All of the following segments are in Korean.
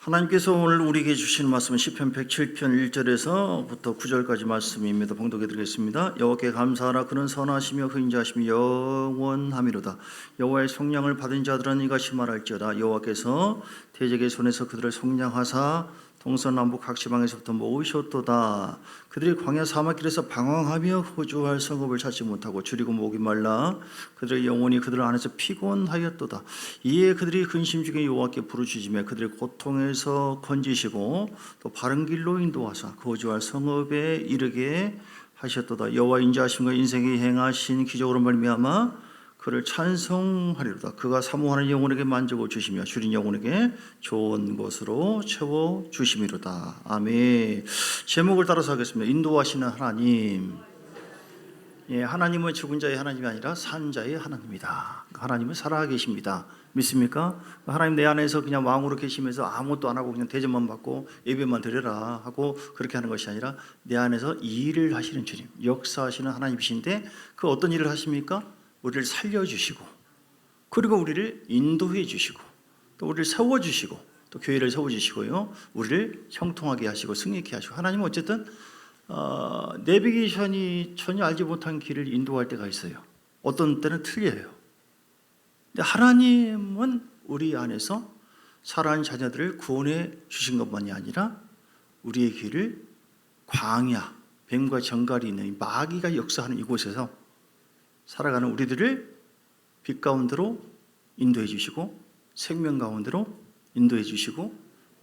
하나님께서 오늘 우리에게 주신 말씀은 시편 107편 1절에서부터 9절까지 말씀입니다. 봉독해 드리겠습니다. 여호와께 감사하라. 그는 선하시며 의인자하시며 영원하미로다. 여호와의 속량을 받은 자들은 이같이 말할지어다. 여호와께서 대적의 손에서 그들을 속량하사 동서남북 각 지방에서부터 모으셨도다. 그들이 광야 사막길에서 방황하며 거주할 성읍을 찾지 못하고 줄이고 목이 말라 그들의 영혼이 그들 안에서 피곤하였도다. 이에 그들이 근심 중에 여호와께 부르짖으며 그들의 고통에서 건지시고 또 바른 길로 인도하사 거주할 성읍에 이르게 하셨도다. 여호와 인자하심과 인생에 행하신 기적으로 말미암아 그를 찬송하리로다. 그가 사모하는 영혼에게 만족을 주시며 줄인 영혼에게 좋은 것으로 채워 주심이로다. 아멘. 제목을 따라서 하겠습니다. 인도하시는 하나님. 하나님은 죽은 자의 하나님이 아니라 산 자의 하나님이다. 하나님은 살아계십니다. 믿습니까? 하나님 내 안에서 그냥 왕으로 계시면서 아무것도 안 하고 그냥 대접만 받고 예배만 드려라 하고 그렇게 하는 것이 아니라 내 안에서 일을 하시는 주님, 역사하시는 하나님이신데 그 어떤 일을 하십니까? 우리를 살려주시고 그리고 우리를 인도해 주시고 또 우리를 세워주시고 또 교회를 세워주시고요, 우리를 형통하게 하시고 승리케 하시고. 하나님은 어쨌든 내비게이션이 전혀 알지 못한 길을 인도할 때가 있어요. 어떤 때는 틀려요. 근데 하나님은 우리 안에서 살아가는 자녀들을 구원해 주신 것만이 아니라 우리의 길을 광야, 뱀과 정갈이 있는 마귀가 역사하는 이곳에서 살아가는 우리들을 빛 가운데로 인도해 주시고 생명 가운데로 인도해 주시고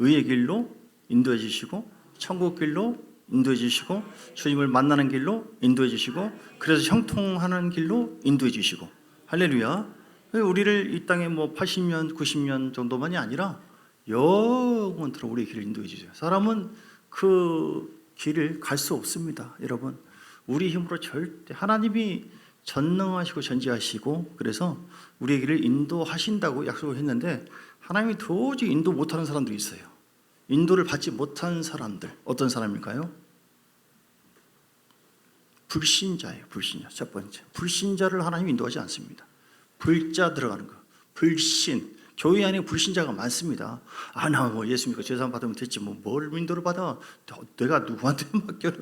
의의 길로 인도해 주시고 천국 길로 인도해 주시고 주님을 만나는 길로 인도해 주시고 그래서 형통하는 길로 인도해 주시고. 할렐루야. 우리를 이 땅에 80년 90년 정도만이 아니라 영원토록 우리의 길을 인도해 주세요. 사람은 그 길을 갈 수 없습니다. 여러분, 우리 힘으로 절대, 하나님이 전능하시고 전지하시고 그래서 우리의 길을 인도하신다고 약속을 했는데 하나님이 도저히 인도 못하는 사람들이 있어요. 인도를 받지 못한 사람들, 어떤 사람일까요? 불신자예요. 불신자. 첫 번째, 불신자를 하나님이 인도하지 않습니다. 불자 들어가는 거, 불신. 교회 안에 불신자가 많습니다. 나 예수 믿고 제사 받으면 됐지 뭘 인도를 받아? 내가 누구한테 맡겨?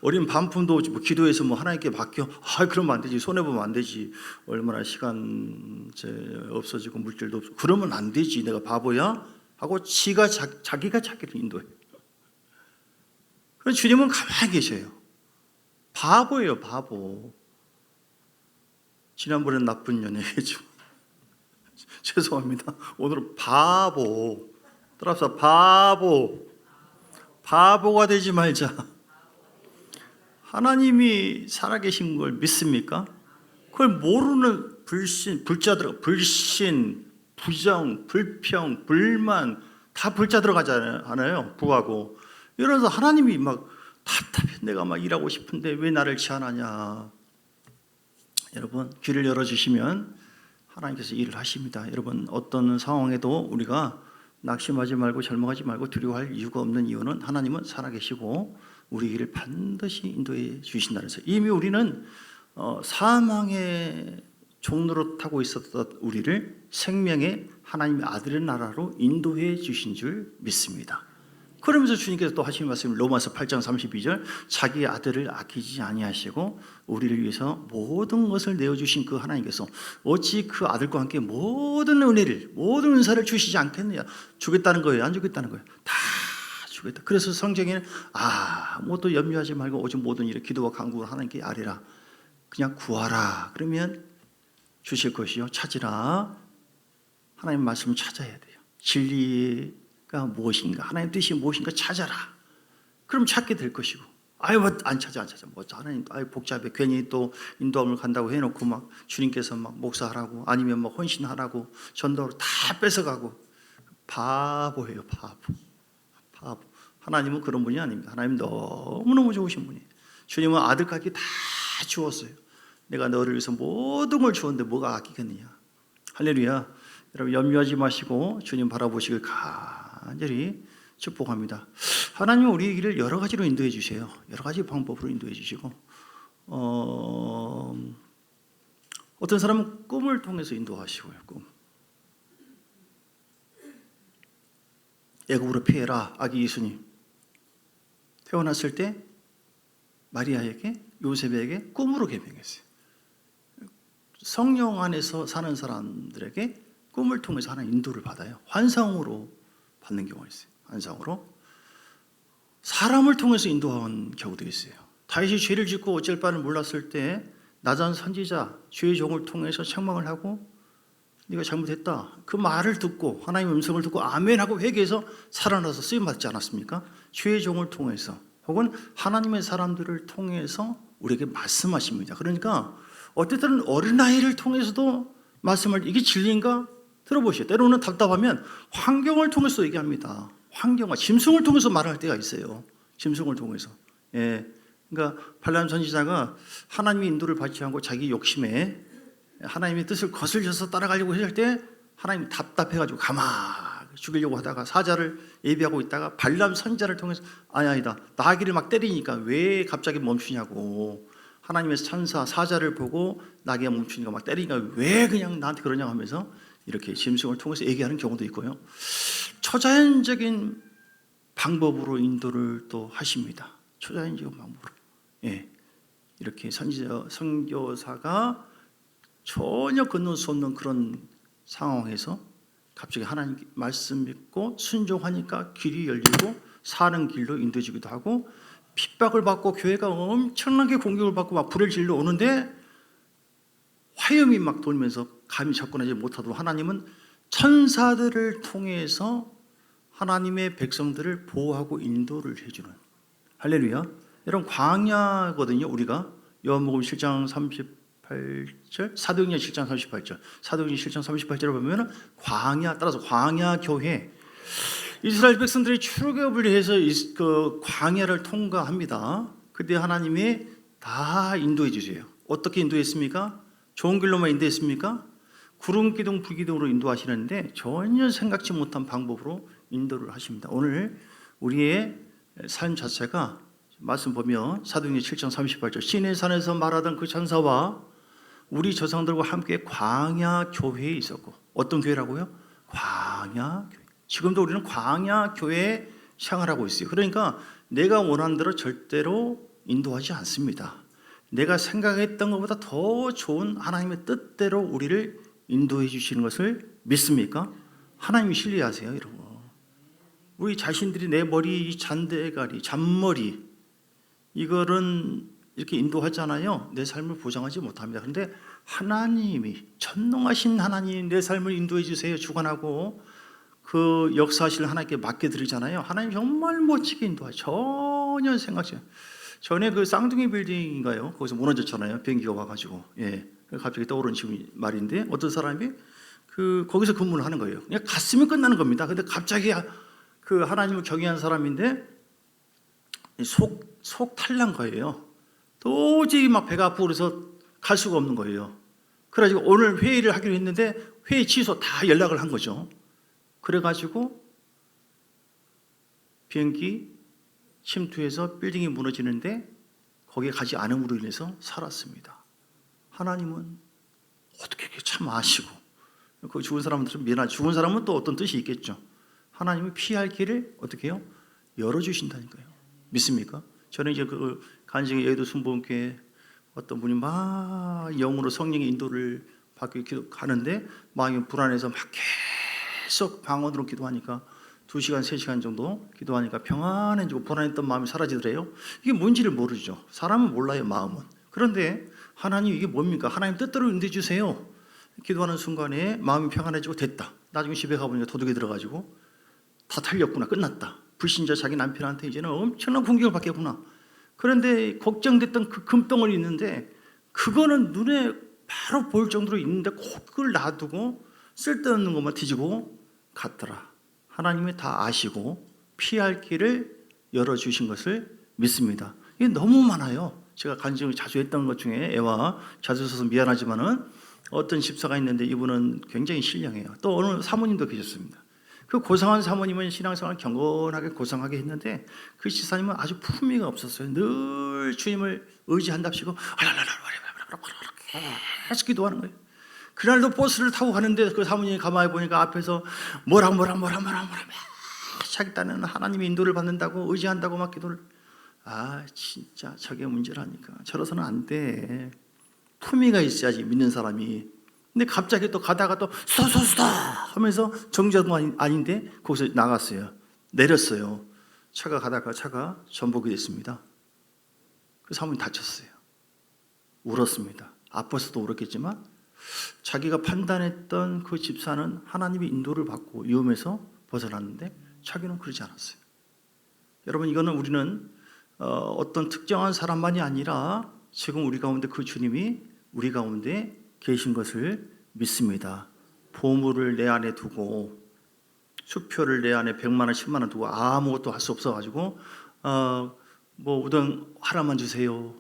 어린 반품도 기도해서 하나님께 맡겨? 그러면 안 되지. 손해 보면 안 되지. 얼마나 시간 없어지고 물질도 없어. 그러면 안 되지. 내가 바보야? 하고 자기가 자기를 인도해. 그럼 주님은 가만히 계셔요. 바보예요, 바보. 지난번엔 나쁜 연예계죠. 죄송합니다. 오늘은 바보. 따라서 바보가 되지 말자. 하나님이 살아계신 걸 믿습니까? 그걸 모르는 불자들, 불신, 부정, 불평, 불만 다 불자 들어가잖아요. 부하고. 이러면서 하나님이 막 답답해. 내가 막 일하고 싶은데 왜 나를 제한하냐. 여러분, 귀를 열어주시면 하나님께서 일을 하십니다. 여러분, 어떤 상황에도 우리가 낙심하지 말고 절망하지 말고 두려워할 이유가 없는 이유는 하나님은 살아계시고 우리 길을 반드시 인도해 주신다는 것을. 이미 우리는 사망의 종로로 타고 있었던 우리를 생명의 하나님의 아들의 나라로 인도해 주신 줄 믿습니다. 그러면서 주님께서 또 하신 말씀이 로마서 8장 32절, 자기의 아들을 아끼지 아니하시고 우리를 위해서 모든 것을 내어주신 그 하나님께서 어찌 그 아들과 함께 모든 은혜를, 모든 은사를 주시지 않겠느냐. 주겠다는 거예요, 안 주겠다는 거예요? 다 주겠다. 그래서 성경에는 아무것도 염려하지 말고 오직 모든 일에 기도와 간구를 하나님께 아뢰라. 그냥 구하라. 그러면 주실 것이요, 찾으라. 하나님 말씀을 찾아야 돼요. 진리가 무엇인가, 하나님 뜻이 무엇인가 찾아라. 그럼 찾게 될 것이고, 안 찾아. 하나님, 복잡해. 괜히 또 인도함을 간다고 해놓고 주님께서 목사하라고 아니면 헌신하라고 전도를 다 뺏어가고. 바보예요, 바보. 하나님은 그런 분이 아닙니다. 하나님 너무너무 좋으신 분이에요. 주님은 아들까지 다 주었어요. 내가 너를 위해서 모든 걸 주었는데 뭐가 아끼겠느냐. 할렐루야. 여러분, 염려하지 마시고 주님 바라보시길 간절히 축복합니다. 하나님은 우리의 길을 여러 가지로 인도해 주세요. 여러 가지 방법으로 인도해 주시고, 어떤 사람은 꿈을 통해서 인도하시고요. 꿈. 애굽으로 피해라. 아기 예수님 태어났을 때 마리아에게 요셉에게 꿈으로 계명했어요. 성령 안에서 사는 사람들에게 꿈을 통해서 하나님 인도를 받아요. 환상으로 받는 경우가 있어요. 환상으로 사람을 통해서 인도한 경우도 있어요. 다윗이 죄를 짓고 어쩔 바를 몰랐을 때 나단 선지자 죄의 종을 통해서 책망을 하고 네가 잘못했다 그 말을 듣고 하나님의 음성을 듣고 아멘하고 회개해서 살아나서 쓰임받지 않았습니까? 죄의 종을 통해서 혹은 하나님의 사람들을 통해서 우리에게 말씀하십니다. 그러니까 어쨌든 어린아이를 통해서도 말씀을 이게 진리인가 들어보시죠. 때로는 답답하면 환경을 통해서 얘기합니다. 환경과 짐승을 통해서 말할 때가 있어요. 짐승을 통해서. 예. 그러니까 발람 선지자가 하나님의 인도를 받지 않고 자기 욕심에 하나님의 뜻을 거슬려서 따라가려고 했을 때 하나님이 답답해가지고 가만 죽이려고 하다가 사자를 예비하고 있다가 발람 선지자를 통해서 아니다 나귀를 막 때리니까 왜 갑자기 멈추냐고 하나님의 천사 사자를 보고 나귀가 멈추니까 막 때리니까 왜 그냥 나한테 그러냐 하면서 이렇게 짐승을 통해서 얘기하는 경우도 있고요. 초자연적인 방법으로 인도를 또 하십니다. 초자연적인 방법으로. 예. 이렇게 선교사가 전혀 건널 수 없는 그런 상황에서 갑자기 하나님 말씀 믿고 순종하니까 길이 열리고 사는 길로 인도해주기도 하고 핍박을 받고 교회가 엄청나게 공격을 받고 막 불을 질러 오는데 화염이 막 돌면서 감히 접근하지 못하도록 하나님은 천사들을 통해서 하나님의 백성들을 보호하고 인도를 해주는 할렐루야. 여러분 광야거든요. 우리가 요한복음 7장 38절 사도행전 7장 38절 사도행전 7장 38절을 보면 광야 따라서 광야 교회 이스라엘 백성들이 출애굽을 해서 그 광야를 통과합니다. 그때 하나님이 다 인도해 주세요. 어떻게 인도했습니까? 좋은 길로만 인도했습니까? 구름 기둥 불기둥으로 인도하시는데 전혀 생각지 못한 방법으로 인도를 하십니다. 오늘 우리의 삶 자체가 말씀 보면 사도행전 7장 38절 시내 산에서 말하던 그 천사와 우리 조상들과 함께 광야 교회에 있었고 어떤 교회라고요? 광야 교회. 지금도 우리는 광야 교회에 생활하고 있어요. 그러니까 내가 원하는 대로 절대로 인도하지 않습니다. 내가 생각했던 것보다 더 좋은 하나님의 뜻대로 우리를 인도해 주시는 것을 믿습니까? 하나님이 신뢰하세요, 이런 거. 우리 자신들이 내 머리 이 잔대가리, 잔머리 이거는 이렇게 인도하잖아요. 내 삶을 보장하지 못합니다. 그런데 하나님이 전능하신 하나님 내 삶을 인도해 주세요. 주관하고 그 역사하실 하나님께 맡겨드리잖아요. 하나님 정말 멋지게 인도하죠. 전혀 생각지 않아요. 전에 그 쌍둥이 빌딩인가요? 거기서 무너졌잖아요. 비행기가 와가지고. 예. 갑자기 떠오른 지금 말인데 어떤 사람이 거기서 근무를 하는 거예요. 그냥 갔으면 끝나는 겁니다. 근데 갑자기 그 하나님을 경외한 사람인데 속 탈난 거예요. 도저히 막 배가 아프고 그래서 갈 수가 없는 거예요. 그래가지고 오늘 회의를 하기로 했는데 회의 취소 다 연락을 한 거죠. 그래가지고 비행기 침투해서 빌딩이 무너지는데 거기에 가지 않음으로 인해서 살았습니다. 하나님은 어떻게 이렇게 참 아시고 그 죽은 사람들은 미안하죠. 죽은 사람은 또 어떤 뜻이 있겠죠. 하나님은 피할 길을 어떻게 해요? 열어주신다니까요. 믿습니까? 저는 이제 그 간증의 여의도 순복음교회 어떤 분이 막 영으로 성령의 인도를 받기 가는데 마음이 불안해서 막 계속 방언으로 기도하니까 2시간, 3시간 정도 기도하니까 평안해지고 불안했던 마음이 사라지더래요. 이게 뭔지를 모르죠. 사람은 몰라요, 마음은. 그런데 하나님 이게 뭡니까? 하나님 뜻대로 인도해 주세요. 기도하는 순간에 마음이 평안해지고 됐다. 나중에 집에 가보니까 도둑이 들어가지고 다 털렸구나. 끝났다. 불신자 자기 남편한테 이제는 엄청난 공격을 받겠구나. 그런데 걱정됐던 그 금덩어리 있는데 그거는 눈에 바로 보일 정도로 있는데 그걸 놔두고 쓸데없는 것만 뒤지고 갔더라. 하나님이 다 아시고 피할 길을 열어주신 것을 믿습니다. 이게 너무 많아요. 제가 간증을 자주 했던 것 중에 애와 자주 써서 미안하지만은 어떤 집사가 있는데 이분은 굉장히 신령해요. 또 어느 사모님도 계셨습니다. 그 고상한 사모님은 신앙생활을 경건하게 고상하게 했는데 그 집사님은 아주 품위가 없었어요. 늘 주님을 의지한답시고 계속 기도하는 거예요. 그날도 버스를 타고 가는데 그 사모님이 가만히 보니까 앞에서 뭐라 자기 딴에는 하나님의 인도를 받는다고 의지한다고 막 기도를, 진짜 저게 문제라니까. 저러서는 안 돼. 품위가 있어야지 믿는 사람이. 근데 갑자기 또 가다가 또 수다 하면서 정자도 아닌데 거기서 나갔어요. 내렸어요. 차가 가다가 차가 전복이 됐습니다. 그 사모님 다쳤어요. 울었습니다. 아파서도 울었겠지만 자기가 판단했던 그 집사는 하나님의 인도를 받고 위험에서 벗어났는데 자기는 그러지 않았어요. 여러분, 이거는 우리는 어떤 특정한 사람만이 아니라 지금 우리 가운데 그 주님이 우리 가운데 계신 것을 믿습니다. 보물을 내 안에 두고 수표를 내 안에 100만 원, 10만 원 두고 아무것도 할 수 없어가지고 우동 하나만 주세요,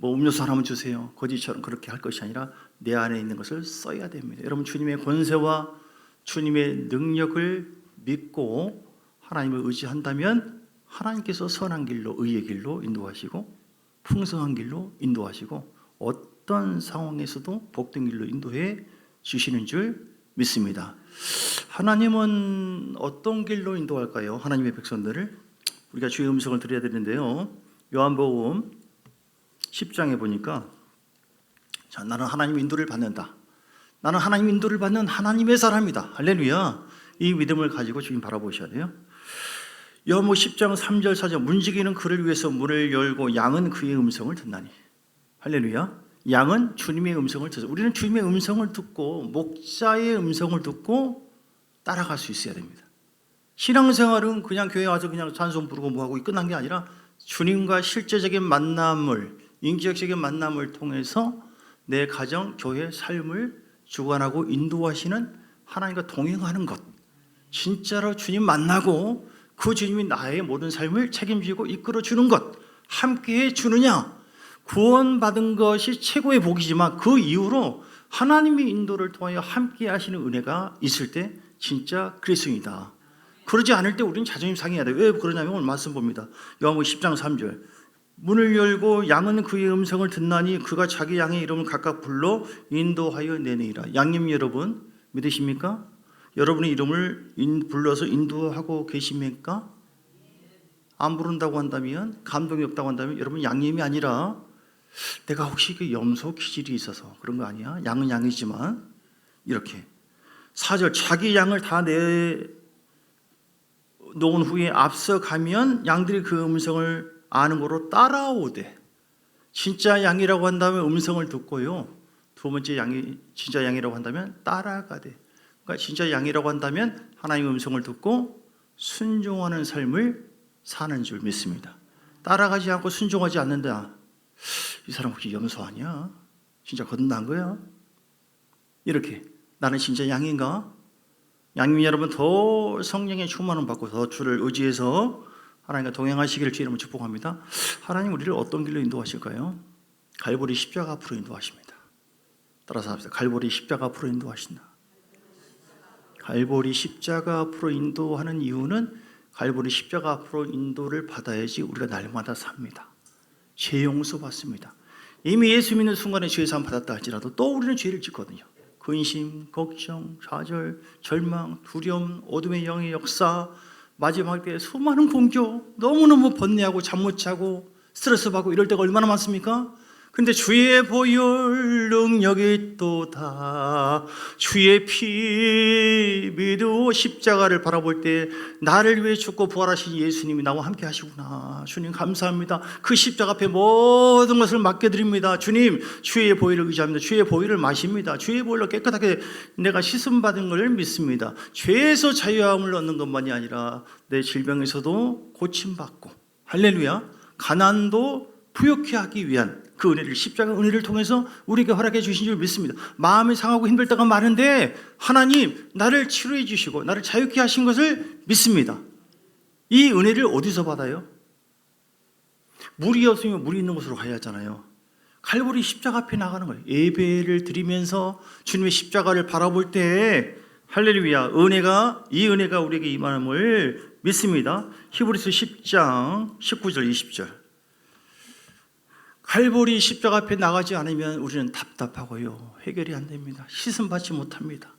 음료수 하나만 주세요, 거지처럼 그렇게 할 것이 아니라 내 안에 있는 것을 써야 됩니다. 여러분, 주님의 권세와 주님의 능력을 믿고 하나님을 의지한다면 하나님께서 선한 길로, 의의 길로 인도하시고 풍성한 길로 인도하시고 어떤 상황에서도 복된 길로 인도해 주시는 줄 믿습니다. 하나님은 어떤 길로 인도할까요? 하나님의 백성들을 우리가 주의 음성을 들어야 되는데요. 요한복음 10장에 보니까 나는 하나님의 인도를 받는다. 나는 하나님의 인도를 받는 하나님의 사람이다. 할렐루야. 이 믿음을 가지고 주님 바라보셔야 돼요. 요한복음 10장 3절 4절 문지기는 그를 위해서 문을 열고 양은 그의 음성을 듣나니. 할렐루야. 양은 주님의 음성을 듣죠. 우리는 주님의 음성을 듣고 목자의 음성을 듣고 따라갈 수 있어야 됩니다. 신앙생활은 그냥 교회 와서 그냥 찬송 부르고 뭐하고 끝난 게 아니라 주님과 실제적인 만남을, 인격적인 만남을 통해서 내 가정, 교회, 삶을 주관하고 인도하시는 하나님과 동행하는 것. 진짜로 주님 만나고 그 주님이 나의 모든 삶을 책임지고 이끌어주는 것. 함께해 주느냐. 구원받은 것이 최고의 복이지만 그 이후로 하나님의 인도를 통하여 함께 하시는 은혜가 있을 때 진짜 그리스도인이다. 그러지 않을 때 우리는 자존심 상해야 돼요. 왜 그러냐면 오늘 말씀 봅니다. 요한복음 10장 3절 문을 열고 양은 그의 음성을 듣나니 그가 자기 양의 이름을 각각 불러 인도하여 내니라. 양님 여러분 믿으십니까? 여러분의 이름을 불러서 인도하고 계십니까? 안 부른다고 한다면, 감동이 없다고 한다면 여러분 양님이 아니라 내가 혹시 그 염소 기질이 있어서 그런 거 아니야? 양은 양이지만 이렇게 4절 자기 양을 다 내놓은 후에 앞서가면 양들이 그 음성을 아는 거로 따라오되. 진짜 양이라고 한다면 음성을 듣고요. 두 번째 양이 진짜 양이라고 한다면 따라가되. 그러니까 진짜 양이라고 한다면 하나님의 음성을 듣고 순종하는 삶을 사는 줄 믿습니다. 따라가지 않고 순종하지 않는다. 이 사람 혹시 염소 아니야? 진짜 거듭난 거야? 이렇게 나는 진짜 양인가? 양님 여러분 더 성령의 충만을 받고 더 주를 의지해서 하나님과 동행하시기를 주의 이름으로 축복합니다. 하나님 우리를 어떤 길로 인도하실까요? 갈보리 십자가 앞으로 인도하십니다. 따라서 합시다. 갈보리 십자가 앞으로 인도하신다. 갈보리 십자가 앞으로 인도하는 이유는 갈보리 십자가 앞으로 인도를 받아야지 우리가 날마다 삽니다. 죄 용서 받습니다. 이미 예수 믿는 순간에 죄 사함 받았다 할지라도 또 우리는 죄를 짓거든요. 근심, 걱정, 좌절, 절망, 두려움, 어둠의 영의 역사, 마지막 때 수많은 공격, 너무너무 번뇌하고 잠 못 자고 스트레스 받고 이럴 때가 얼마나 많습니까? 근데 주의 보혈 능력이 또다. 주의 피 믿고 십자가를 바라볼 때 나를 위해 죽고 부활하신 예수님이 나와 함께 하시구나. 주님 감사합니다. 그 십자가 앞에 모든 것을 맡겨드립니다. 주님 주의 보혈을 의지합니다. 주의 보혈을 마십니다. 주의 보혈로 깨끗하게 내가 씻음받은 걸 믿습니다. 죄에서 자유함을 얻는 것만이 아니라 내 질병에서도 고침받고 할렐루야 가난도 부욕케 하기 위한 그 은혜를 십자가 은혜를 통해서 우리에게 허락해 주신 줄 믿습니다. 마음이 상하고 힘들 때가 많은데 하나님 나를 치료해 주시고 나를 자유케 하신 것을 믿습니다. 이 은혜를 어디서 받아요? 물이 없으면 물이 있는 곳으로 가야 하잖아요. 갈보리 십자가 앞에 나가는 거예요. 예배를 드리면서 주님의 십자가를 바라볼 때 할렐루야 이 은혜가 우리에게 임함을 믿습니다. 히브리서 10장 19절 20절 갈보리 십자가 앞에 나가지 않으면 우리는 답답하고요. 해결이 안 됩니다. 씻음 받지 못합니다.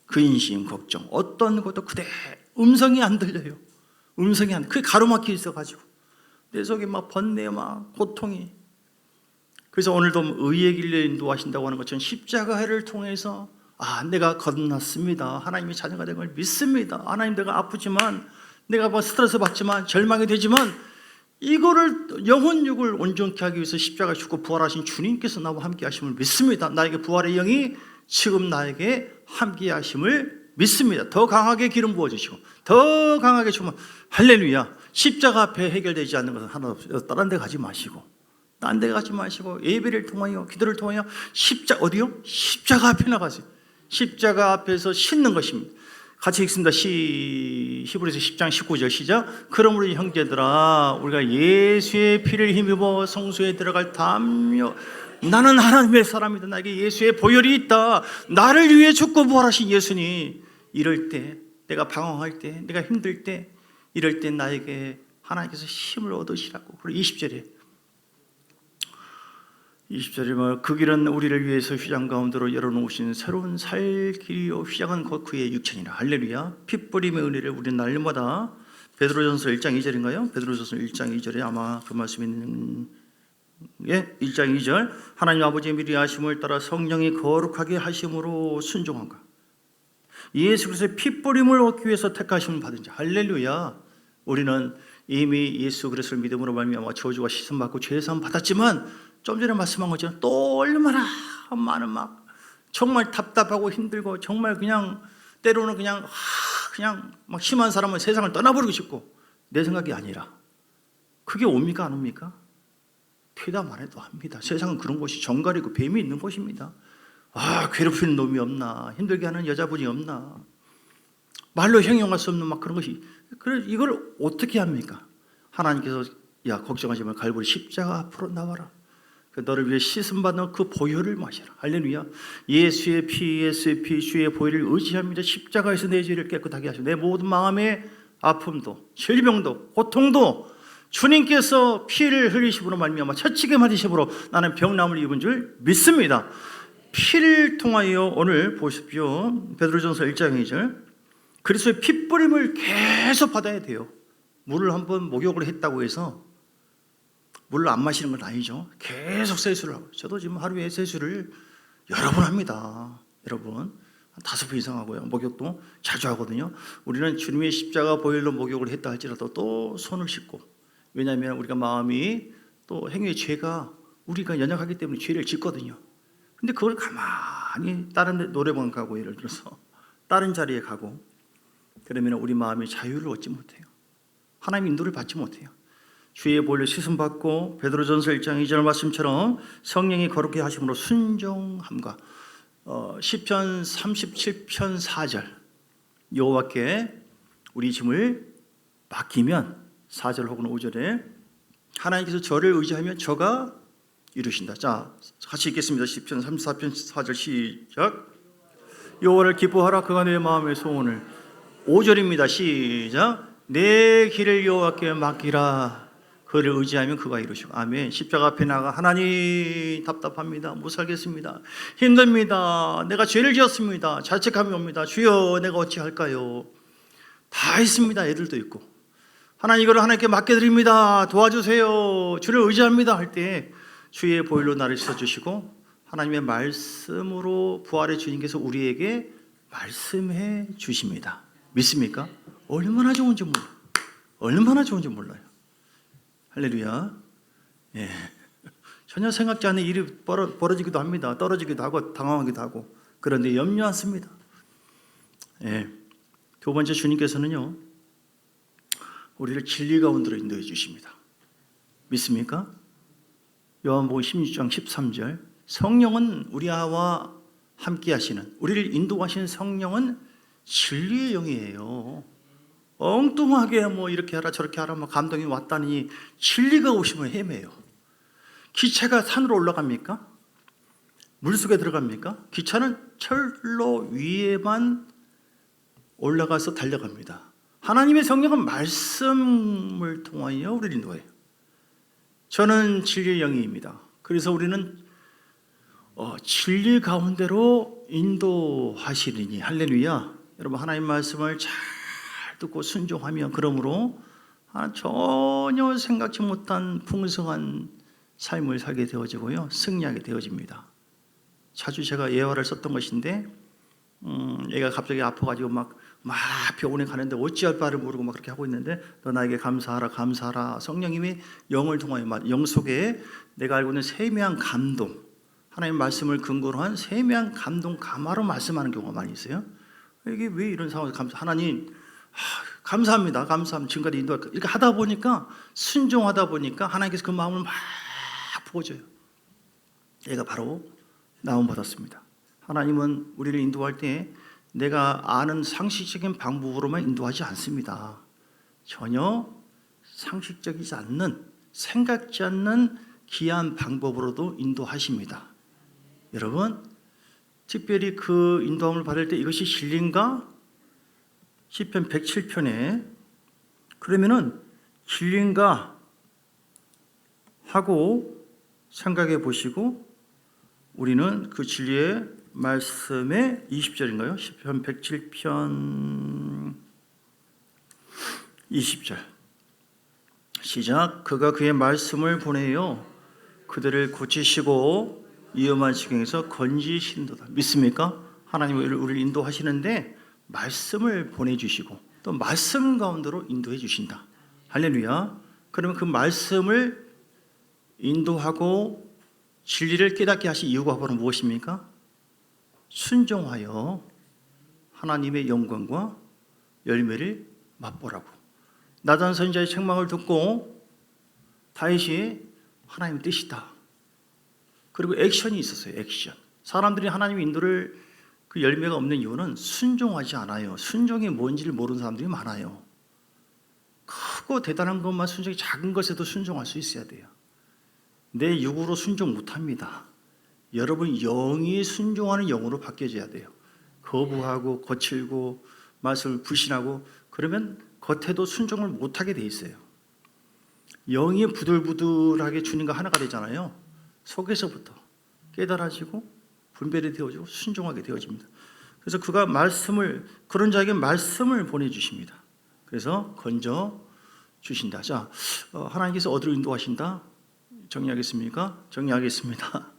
근심, 걱정, 어떤 것도 그대로 음성이 안 들려요. 음성이 안, 그게 가로막혀 있어가지고 내 속에 막 번뇌, 막 고통이. 그래서 오늘도 의의 길로 인도하신다고 하는 것처럼 십자가를 통해서 내가 거듭났습니다. 하나님의 자녀가 된 걸 믿습니다. 하나님, 내가 아프지만, 내가 뭐 스트레스 받지만, 절망이 되지만, 이거를 영혼육을 온전케 하기 위해서 십자가 죽고 부활하신 주님께서 나와 함께 하심을 믿습니다. 나에게 부활의 영이 지금 나에게 함께 하심을 믿습니다. 더 강하게 기름 부어주시고 더 강하게 주면, 할렐루야. 십자가 앞에 해결되지 않는 것은 하나 없어요. 다른 데 가지 마시고, 딴 데 가지 마시고 예배를 통하여, 기도를 통하여 십자가 앞에 나가세요. 십자가 앞에서 싣는 것입니다. 같이 읽습니다. 히브리서 10장 19절 시작. 그러므로 형제들아, 우리가 예수의 피를 힘입어 성소에 들어갈 담요, 나는 하나님의 사람이다. 나에게 예수의 보혈이 있다. 나를 위해 죽고 부활하신 예수님. 이럴 때, 내가 방황할 때, 내가 힘들 때, 이럴 때 나에게 하나님께서 힘을 얻으시라고. 그리고 20절에 말, 그 길은 우리를 위해서 휘장 가운데로 열어놓으신 새로운 살 길이요, 휘장은 곧 그의 육체니라. 할렐루야. 핏뿌림의 은혜를 우리는 날마다, 베드로전서 1장 2절인가요? 베드로전서 1장 2절에 아마 그 말씀이 있는, 1장 2절. 하나님 아버지의 미리 하심을 따라 성령이 거룩하게 하심으로 순종한가. 예수 그리스도의 핏뿌림을 얻기 위해서 택하심을 받은 자. 할렐루야. 우리는 이미 예수 그리스도를 믿음으로 말미암아 저주와 시선받고 죄사함 받았지만, 좀 전에 말씀한 것처럼 또 얼마나 많은 막 정말 답답하고 힘들고, 정말 그냥 때로는 그냥 막 심한 사람은 세상을 떠나버리고 싶고, 내 생각이 아니라 그게 옵니까 안 옵니까? 퇴담 안 해도 합니다. 세상은 그런 곳이 정갈이고 뱀이 있는 곳입니다. 괴롭히는 놈이 없나, 힘들게 하는 여자분이 없나, 말로 형용할 수 없는 막 그런 것이. 그래, 이걸 어떻게 합니까? 하나님께서 야, 걱정하지 말고 갈보리 십자가 앞으로 나와라. 너를 위해 씻음받는 그 보혈을 마시라. 할렐루야. 예수의 피, 주의 보혈을 의지합니다. 십자가에서 내 죄를 깨끗하게 하시고, 내 모든 마음의 아픔도, 질병도, 고통도 주님께서 피를 흘리심으로 말미암아 처치게 맞으심으로 나는 병남을 입은 줄 믿습니다. 피를 통하여, 오늘 보십시오. 베드로전서 1장 2절. 그리스도의 핏뿌림을 계속 받아야 돼요. 물을 한번 목욕을 했다고 해서 물을 안 마시는 건 아니죠. 계속 세수를 하고. 저도 지금 하루에 세수를 여러 번 합니다. 여러분, 한 5번 이상 하고요. 목욕도 자주 하거든요. 우리는 주님의 십자가 보혈로 목욕을 했다 할지라도 또 손을 씻고, 왜냐하면 우리가 마음이 또 행위의 죄가, 우리가 연약하기 때문에 죄를 짓거든요. 근데 그걸 가만히 다른 데 노래방 가고, 예를 들어서 다른 자리에 가고, 그러면 우리 마음의 자유를 얻지 못해요. 하나님 인도를 받지 못해요. 주의 보혈로 씻음 받고, 베드로전서 1장 2절 말씀처럼 성령이 거룩게 하심으로 순종함과, 시편 37편 4절, 여호와께 우리 짐을 맡기면, 4절 혹은 5절에 하나님께서 저를 의지하면 저가 이루신다. 자, 같이 읽겠습니다. 시편 34편 4절 시작. 여호와를 기뻐하라, 그가 내 마음의 소원을. 5절입니다. 시작. 내 길을 여호와께 맡기라, 그를 의지하면 그가 이루시고. 아멘. 십자가 앞에 나가, 하나님 답답합니다. 못 살겠습니다. 힘듭니다. 내가 죄를 지었습니다. 자책감이 옵니다. 주여, 내가 어찌할까요? 다 있습니다. 애들도 있고. 하나님, 이걸 하나님께 맡겨드립니다. 도와주세요. 주를 의지합니다 할 때 주의 보혈로 나를 씻어주시고, 하나님의 말씀으로 부활의 주님께서 우리에게 말씀해 주십니다. 믿습니까? 얼마나 좋은지 몰라요. 얼마나 좋은지 몰라요. 할렐루야. 예. 전혀 생각지 않은 일이 벌어지기도 합니다. 떨어지기도 하고 당황하기도 하고. 그런데 염려 않습니다. 예. 두 번째, 주님께서는요, 우리를 진리 가운데로 인도해 주십니다. 믿습니까? 요한복음 16장 13절. 성령은 우리와 함께 하시는, 우리를 인도하시는 성령은 진리의 영이에요. 엉뚱하게 뭐 이렇게 하라 저렇게 하라 뭐 감동이 왔다니, 진리가 오시면 헤매요. 기차가 산으로 올라갑니까? 물속에 들어갑니까? 기차는 철로 위에만 올라가서 달려갑니다. 하나님의 성령은 말씀을 통하여 우리를 인도해요. 저는 진리의 영입니다. 그래서 우리는 진리 가운데로 인도하시리니. 할렐루야. 여러분, 하나님 말씀을 잘 듣고 순종하며 그러므로 전혀 생각지 못한 풍성한 삶을 살게 되어지고요, 승리하게 되어집니다. 자주 제가 예화를 썼던 것인데, 얘가 갑자기 아파가지고 막 병원에 가는데 어찌할 바를 모르고 막 그렇게 하고 있는데, 너 나에게 감사하라 감사하라. 성령님이 영을 통하여 영 속에 내가 알고 있는 세미한 감동, 하나님 말씀을 근거로 한 세미한 감동 감화로 말씀하는 경우가 많이 있어요. 이게 왜 이런 상황에서 하나님 감사합니다 지금까지 인도할 이렇게 하다 보니까, 순종하다 보니까 하나님께서 그 마음을 막 부어줘요. 얘가 바로 나음 받았습니다. 하나님은 우리를 인도할 때 내가 아는 상식적인 방법으로만 인도하지 않습니다. 전혀 상식적이지 않는, 생각지 않는 기이한 방법으로도 인도하십니다. 여러분, 특별히 그 인도함을 받을 때 이것이 진리인가? 시편 107편에 그러면은 진리인가 하고 생각해 보시고, 우리는 그 진리의 말씀의 20절인가요? 시편 107편 20절 시작. 그가 그의 말씀을 보내요 그들을 고치시고 위험한 지경에서 건지신도다. 믿습니까? 하나님이 우리를 인도하시는데 말씀을 보내주시고 또 말씀 가운데로 인도해 주신다. 할렐루야. 그러면 그 말씀을 인도하고 진리를 깨닫게 하신 이유가 바로 무엇입니까? 순종하여 하나님의 영광과 열매를 맛보라고. 나단 선지자의 책망을 듣고 다윗이 하나님의 뜻이다. 그리고 액션이 있었어요. 액션. 사람들이 하나님의 인도를 그 열매가 없는 이유는 순종하지 않아요. 순종이 뭔지를 모르는 사람들이 많아요. 크고 대단한 것만 순종이, 작은 것에도 순종할 수 있어야 돼요. 내 육으로 순종 못합니다. 여러분 영이 순종하는 영으로 바뀌어져야 돼요. 거부하고 거칠고 말씀을 불신하고 그러면 겉에도 순종을 못하게 돼 있어요. 영이 부들부들하게 주님과 하나가 되잖아요. 속에서부터 깨달아지고 분별이 되어지고 순종하게 되어집니다. 그래서 그가 말씀을, 그런 자에게 말씀을 보내주십니다. 그래서 건져 주신다. 자, 하나님께서 어디로 인도하신다? 정리하겠습니까? 정리하겠습니다.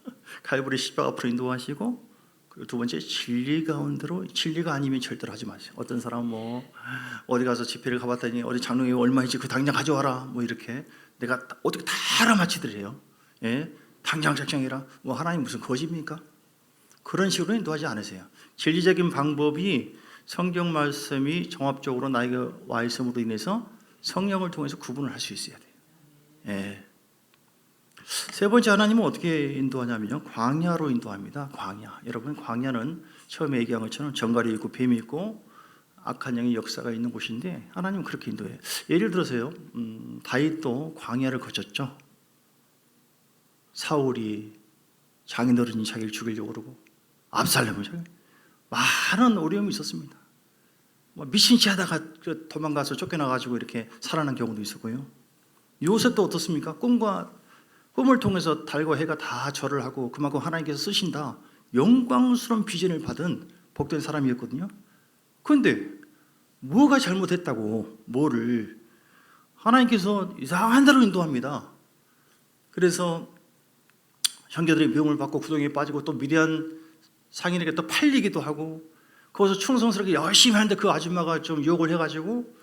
갈보리 십자가 앞으로 인도하시고, 그리고 두 번째 진리 가운데로. 진리가 아니면 절대로 하지 마세요. 어떤 사람은 어디 가서 집회를 가봤더니 어디 장로님이 얼마인지 그 당장 가져와라 이렇게 내가 어떻게 다 알아맞히더래요. 예? 당장 작정해라. 하나님 무슨 거짓입니까? 그런 식으로 인도하지 않으세요. 진리적인 방법이 성경 말씀이 종합적으로 나에게 와 있음으로 인해서 성령을 통해서 구분을 할 수 있어야 돼요. 예. 세 번째, 하나님은 어떻게 인도하냐면요, 광야로 인도합니다. 광야. 여러분, 광야는 처음에 얘기한 것처럼 정갈이 있고 뱀이 있고 악한 영의 역사가 있는 곳인데 하나님은 그렇게 인도해요. 예를 들어서요, 다윗도 광야를 거쳤죠. 사울이 장인어른이 자기를 죽이려고 그러고 압살롬을 많은 어려움이 있었습니다. 미친짓 하다가 도망가서 쫓겨나가지고 이렇게 살아난 경우도 있었고요. 요셉도 어떻습니까? 꿈을 통해서 달과 해가 다 절을 하고 그만큼 하나님께서 쓰신다, 영광스러운 비전을 받은 복된 사람이었거든요. 그런데 뭐가 잘못했다고, 뭐를 하나님께서 이상한 데로 인도합니다. 그래서 형제들이 미움을 받고 구덩이에 빠지고 또 미디안 상인에게 또 팔리기도 하고, 거기서 충성스럽게 열심히 하는데 그 아줌마가 좀 욕을 해가지고,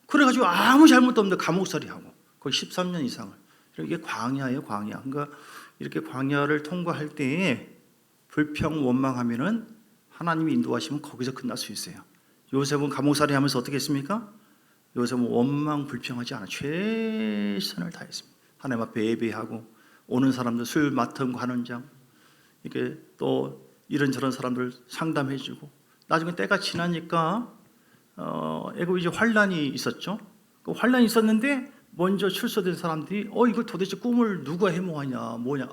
그래가지고 아무 잘못도 없는데 감옥살이 하고 거의 13년 이상을. 이게 광야예요, 광야. 그러니까 이렇게 광야를 통과할 때에 불평 원망하면은 하나님이 인도하시면 거기서 끝날 수 있어요. 요셉은 감옥살이 하면서 어떻게 했습니까? 요셉은 원망 불평하지 않아 최선을 다했습니다. 하나님 앞에 예배하고 오는 사람들 술 맡은 하는 장, 이렇게 또 이런저런 사람들 상담해주고, 나중에 때가 지나니까 애굽에 이제 환란이 있었죠. 그 환란이 있었는데 먼저 출소된 사람들이 이거 도대체 꿈을 누가 해몽하냐 뭐냐,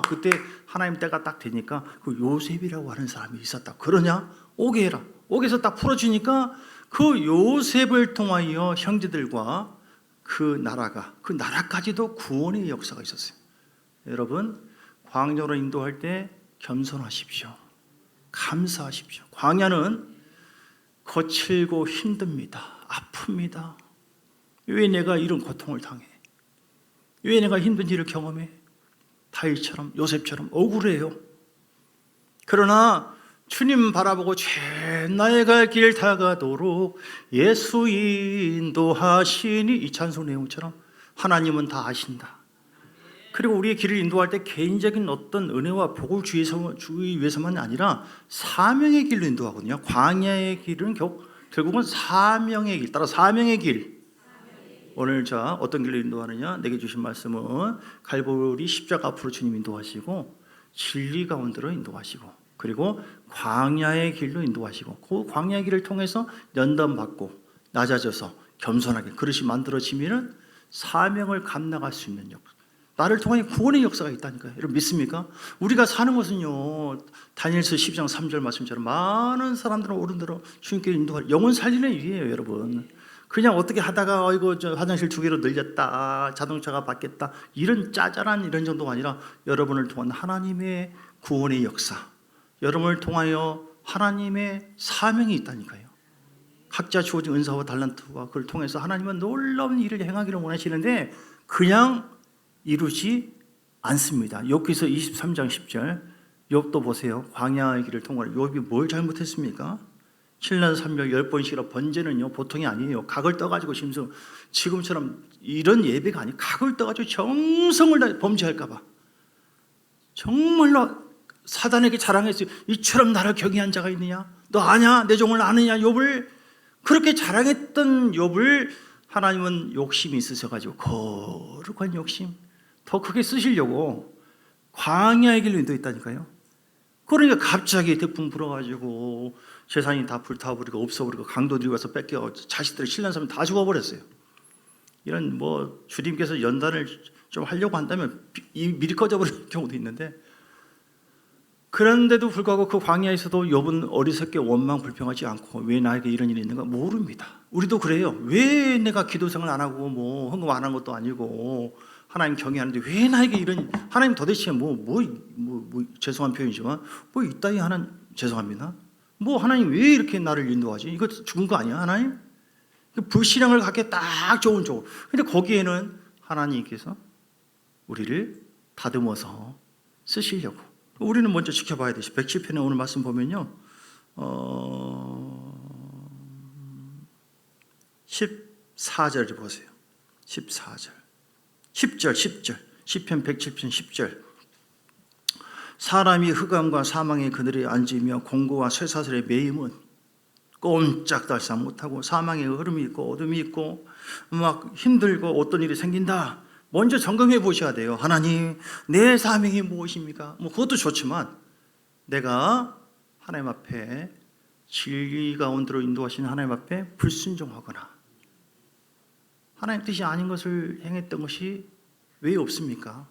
그때 하나님 때가 딱 되니까 그 요셉이라고 하는 사람이 있었다. 그러냐? 오게 해라. 오게서 딱 풀어주니까 그 요셉을 통하여 형제들과 그 나라까지도 구원의 역사가 있었어요. 여러분, 광야로 인도할 때 겸손하십시오. 감사하십시오. 광야는 거칠고 힘듭니다. 아픕니다. 왜 내가 이런 고통을 당해? 왜 내가 힘든 일을 경험해? 다윗처럼 요셉처럼 억울해요. 그러나 주님 바라보고 나의 갈 길 다가도록 예수 인도하시니, 이 찬송 내용처럼 하나님은 다 아신다. 그리고 우리의 길을 인도할 때 개인적인 어떤 은혜와 복을 주기 위해서만 아니라 사명의 길로 인도하거든요. 광야의 길은 결국은 사명의 길, 따라 사명의 길. 오늘 자 어떤 길로 인도하느냐? 내게 주신 말씀은 갈보리 십자가 앞으로 주님 인도하시고 진리 가운데로 인도하시고 그리고 광야의 길로 인도하시고 그 광야의 길을 통해서 연단받고 낮아져서 겸손하게 그릇이 만들어지면 사명을 감당할 수 있는 역사, 나를 통해 구원의 역사가 있다니까요. 여러분 믿습니까? 우리가 사는 것은요, 다니엘서 12장 3절 말씀처럼 많은 사람들은 오른대로 주님께 인도할 영혼 살리는 일이에요. 여러분 그냥 어떻게 하다가 저 화장실 2개로 늘렸다, 자동차가 바뀌었다, 이런 짜잘한 이런 정도가 아니라 여러분을 통한 하나님의 구원의 역사, 여러분을 통하여 하나님의 사명이 있다니까요. 각자 주어진 은사와 달란트와 그걸 통해서 하나님은 놀라운 일을 행하기를 원하시는데 그냥 이루지 않습니다. 욥기서 23장 10절 욥도 보세요. 광야의 길을 통과해 욥이 뭘 잘못했습니까? 7년 3별 10번씩이라 번제는요 보통이 아니에요. 각을 떠가지고 지금처럼 이런 예배가 아니에요. 각을 떠가지고 정성을 다해 범죄할까 봐 정말로 사단에게 자랑했어요. 이처럼 나를 경외한 자가 있느냐? 너 아냐? 내 종을 아느냐? 욥을 그렇게 자랑했던 욥을 하나님은 욕심이 있으셔가지고 거룩한 욕심 더 크게 쓰시려고 광야의 길로 인도했다니까요. 그러니까 갑자기 태풍 불어가지고 재산이 다 불타버리고 없어버리고 강도들이 와서 뺏겨 자식들 신랑 사람 다 죽어버렸어요. 이런 주님께서 연단을 좀 하려고 한다면 미리 꺼져버리는 경우도 있는데, 그런데도 불구하고 그 광야에서도 욥은 어리석게 원망 불평하지 않고 왜 나에게 이런 일이 있는가 모릅니다. 우리도 그래요. 왜 내가 기도생활 안 하고 헌금 안 한 것도 아니고 하나님 경외하는데 왜 나에게 이런, 하나님 도대체 죄송한 표현이지만 이따위 하나님 죄송합니다. 하나님 왜 이렇게 나를 인도하지? 이거 죽은 거 아니야 하나님? 불신앙을 갖게 딱 좋은 쪽. 근데 거기에는 하나님께서 우리를 다듬어서 쓰시려고. 우리는 먼저 지켜봐야 되죠. 107편에 오늘 말씀 보면요, 14절을 보세요. 14절 10절 시편 107편 10절 사람이 흑암과 사망의 그늘에 앉으며 공고와 쇠사슬의 매임은 꼼짝달싹 못하고 사망의 흐름이 있고 어둠이 있고 막 힘들고 어떤 일이 생긴다. 먼저 점검해 보셔야 돼요. 하나님 내 사명이 무엇입니까? 그것도 좋지만 내가 하나님 앞에 진리 가운데로 인도하시는 하나님 앞에 불순종하거나 하나님 뜻이 아닌 것을 행했던 것이 왜 없습니까?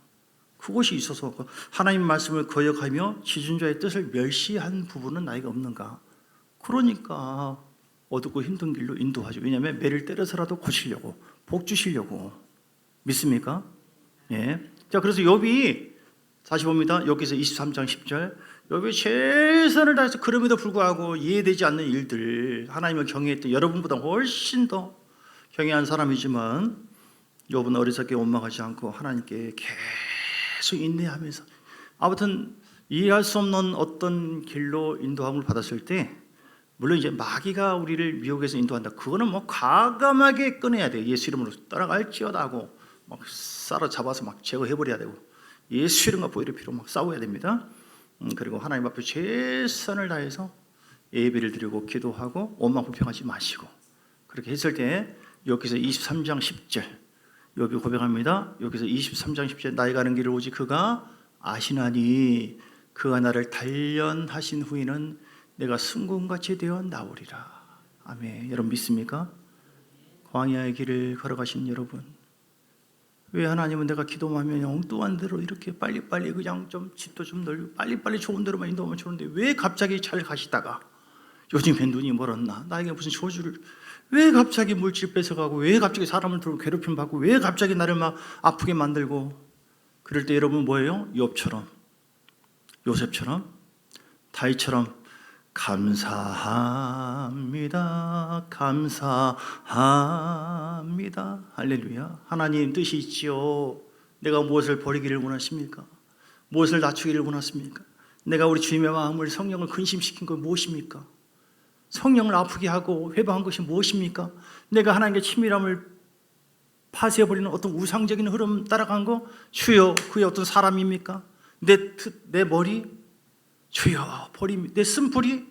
그것이 있어서 하나님 말씀을 거역하며 지존자의 뜻을 멸시한 부분은 나에게 없는가? 그러니까 어둡고 힘든 길로 인도하죠. 왜냐하면 매를 때려서라도 고치려고, 복 주시려고. 믿습니까? 예. 자, 그래서 욥이 다시 봅니다. 여기서 23장 10절 욥이 최선을 다해서 그럼에도 불구하고 이해되지 않는 일들, 하나님을 경외했던 여러분보다 훨씬 더 경외한 사람이지만 욥은 어리석게 원망하지 않고 하나님께 계속 인내하면서, 아무튼 이해할 수 없는 어떤 길로 인도함을 받았을 때, 물론 이제 마귀가 우리를 미혹해서 인도한다, 그거는 과감하게 꺼내야 돼요. 예수 이름으로 따라갈지어다 하고 막 사로잡아서 막 제거해버려야 되고, 예수 이름과 보혈의 피로 막 싸워야 됩니다. 그리고 하나님 앞에 최선을 다해서 예배를 드리고 기도하고 원망 불평하지 마시고, 그렇게 했을 때 여기서 23장 10절 욥이 고백합니다. 여기서 23장 10절 나의 가는 길을 오직 그가 아시나니 그가 나를 단련하신 후에는 내가 승군같이 되어 나오리라. 아멘. 여러분 믿습니까? 광야의 길을 걸어가신 여러분, 왜 하나님은 내가 기도하면 엉뚱한 대로 이렇게 빨리빨리 그냥 좀 집도 좀 넓고 빨리빨리 좋은 데로만 인도하면 좋은데 왜 갑자기 잘 가시다가 요즘에 눈이 멀었나, 나에게 무슨 저주를, 왜 갑자기 물질 뺏어가고, 왜 갑자기 사람을 들고 괴롭힘 받고, 왜 갑자기 나를 막 아프게 만들고. 그럴 때 여러분 뭐예요? 욥처럼, 요셉처럼, 다윗처럼 감사합니다. 감사합니다. 할렐루야. 하나님 뜻이 있지요. 내가 무엇을 버리기를 원하십니까? 무엇을 낮추기를 원하십니까? 내가 우리 주님의 마음을 성령을 근심시킨 건 무엇입니까? 성령을 아프게 하고 회방한 것이 무엇입니까? 내가 하나님께 친밀함을 파쇄해버리는 어떤 우상적인 흐름 따라간 거? 주여, 그게 어떤 사람입니까? 내 머리? 주여, 내 쓴뿌리?